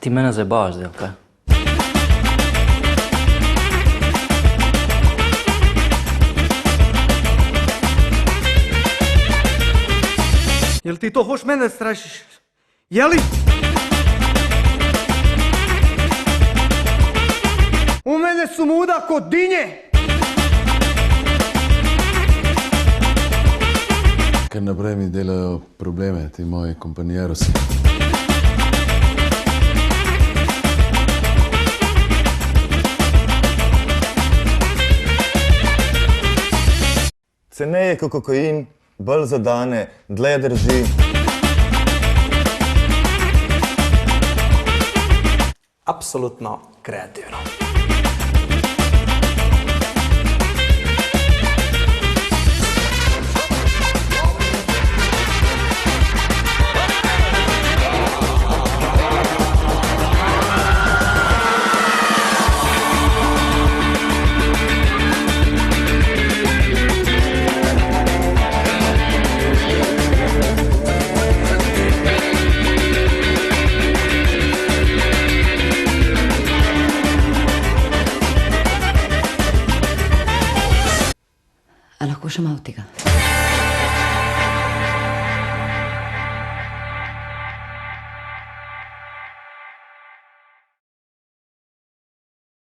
ti mene zajebavaš zdaj, kaj? Jel ti to hoš mene strašiš? Jeli? U mene su muda kod dinje! Ker naprej mi delajo probleme, ti moji kompanjerosi. Ceneje kot kokain, bolj zadane, dlje drži. Apsolutno kreativno. A lahko še malo tega?